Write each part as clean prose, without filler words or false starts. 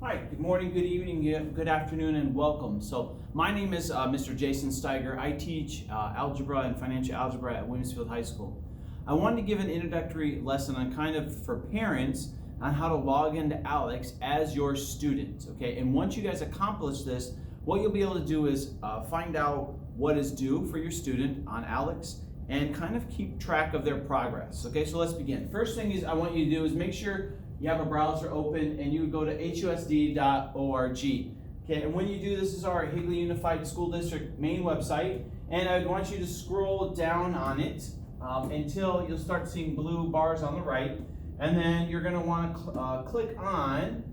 Hi, good morning, good evening, good afternoon, and welcome. So my name is Mr. Jason Steiger. I teach algebra and financial algebra at Williamsfield High School. I wanted to give an introductory lesson on kind of for parents on how to log into ALEKS as your student, okay? And once you guys accomplish this, what you'll be able to do is find out what is due for your student on ALEKS and kind of keep track of their progress, okay? So let's begin. First thing is I want you to do is make sure you have a browser open and you would go to husd.org. Okay, and when you do, this is our Higley Unified School District main website, and I want you to scroll down on it until you'll start seeing blue bars on the right, and then you're going to want to click on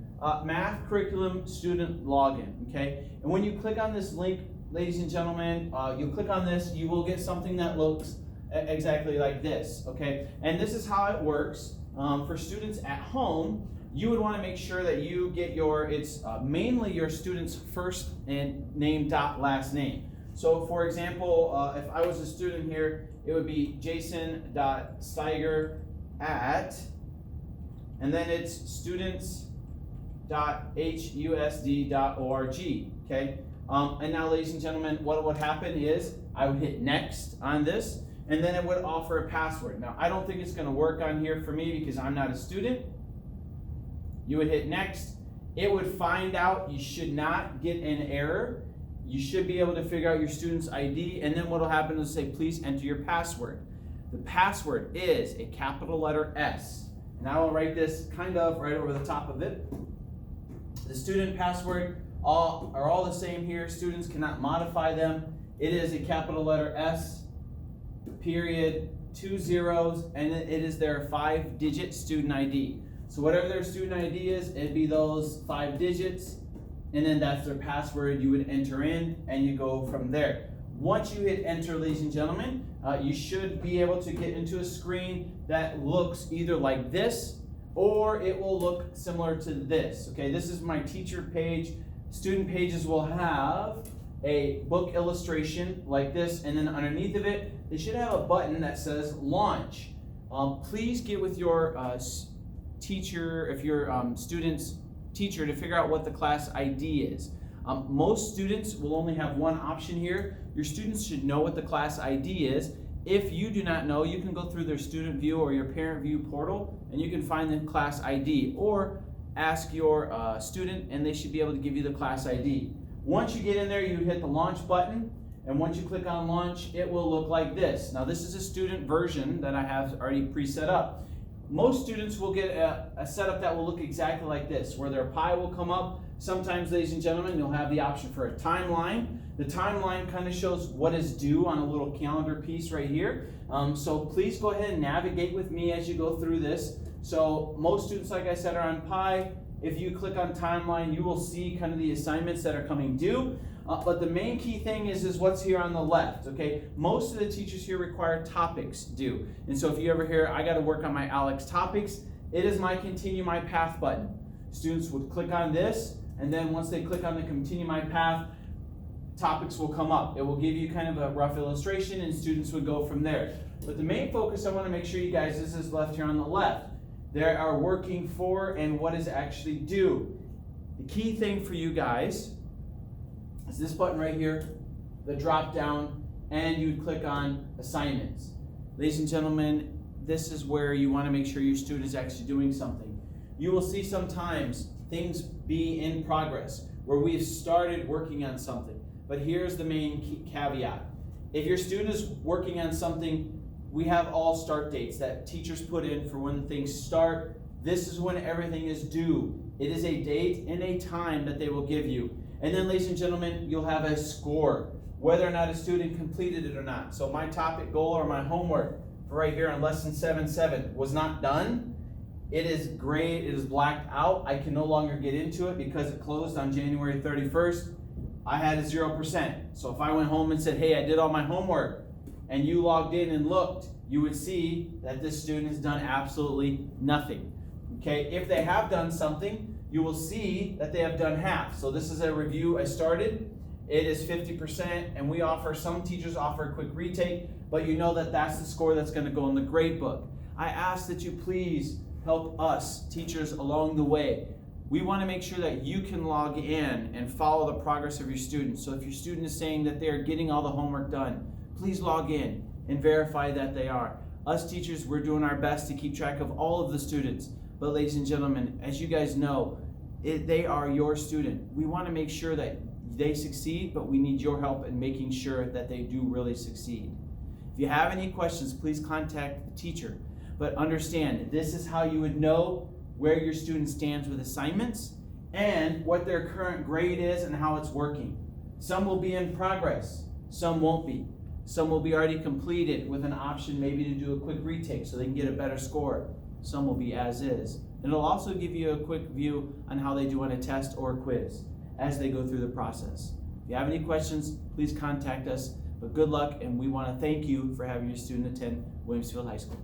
Math Curriculum Student Login. Okay, and when you click on this link, ladies and gentlemen, you'll click on this, you will get something that looks exactly like this. Okay, and this is how it works. For students at home, you would want to make sure that you get mainly your student's first and name dot last name. So for example, if I was a student here, it would be jason.steiger at, and then it's students.husd.org, okay? And now, ladies and gentlemen, what would happen is I would hit next on this, and then it would offer a password. Now, I don't think it's going to work on here for me because I'm not a student. You would hit next. It would find out you should not get an error. You should be able to figure out your student's ID, and then what will happen is say, please enter your password. The password is a capital letter S, and I will write this kind of right over the top of it. The student password are all the same here. Students cannot modify them. It is a capital letter S, period, 2 zeros, and it is their 5-digit student ID. So whatever their student ID is, it'd be those 5 digits, and then that's their password you would enter in, and you go from there. Once you hit enter, ladies and gentlemen, you should be able to get into a screen that looks either like this, or it will look similar to this. Okay, this is my teacher page. Student pages will have a book illustration like this, and then underneath of it, they should have a button that says launch. Please get with your teacher, if your student's teacher, to figure out what the class ID is. Most students will only have one option here. Your students should know what the class ID is. If you do not know, you can go through their student view or your parent view portal, and you can find the class ID, or ask your student and they should be able to give you the class ID. Once you get in there, you hit the launch button, and once you click on launch, it will look like this. Now, this is a student version that I have already pre-set up. Most students will get a setup that will look exactly like this, where their pie will come up. Sometimes, ladies and gentlemen, you'll have the option for a timeline. The timeline kind of shows what is due on a little calendar piece right here. So please go ahead and navigate with me as you go through this. So most students, like I said, are on pie. If you click on timeline, you will see kind of the assignments that are coming due. But the main key thing is what's here on the left, okay? Most of the teachers here require topics due. And so if you ever hear, I got to work on my ALEKS topics, it is my continue my path button. Students would click on this, and then once they click on the continue my path, topics will come up. It will give you kind of a rough illustration, and students would go from there. But the main focus I want to make sure you guys, this is left here on the left. They are working for and what is actually due. The key thing for you guys is this button right here, the drop down, and you'd click on assignments. Ladies and gentlemen, this is where you want to make sure your student is actually doing something. You will see sometimes things be in progress where we've started working on something. But here's the main caveat. If your student is working on something, we have all start dates that teachers put in for when things start. This is when everything is due. It is a date and a time that they will give you. And then, ladies and gentlemen, you'll have a score, whether or not a student completed it or not. So my topic goal or my homework for right here on lesson 7.7 was not done. It is gray, it is blacked out. I can no longer get into it because it closed on January 31st. I had a 0%. So if I went home and said, hey, I did all my homework, and you logged in and looked, you would see that this student has done absolutely nothing. Okay, if they have done something, you will see that they have done half. So this is a review I started. It is 50%, and some teachers offer a quick retake, but you know that that's the score that's going to go in the grade book. I ask that you please help us, teachers, along the way. We want to make sure that you can log in and follow the progress of your students. So if your student is saying that they're getting all the homework done, please log in and verify that they are. Us teachers, we're doing our best to keep track of all of the students. But ladies and gentlemen, as you guys know, they are your student. We want to make sure that they succeed, but we need your help in making sure that they do really succeed. If you have any questions, please contact the teacher. But understand, this is how you would know where your student stands with assignments and what their current grade is and how it's working. Some will be in progress, some won't be. Some will be already completed with an option maybe to do a quick retake so they can get a better score. Some will be as is. And it'll also give you a quick view on how they do on a test or a quiz as they go through the process. If you have any questions, please contact us. But good luck, and we want to thank you for having your student attend Williamsfield High School.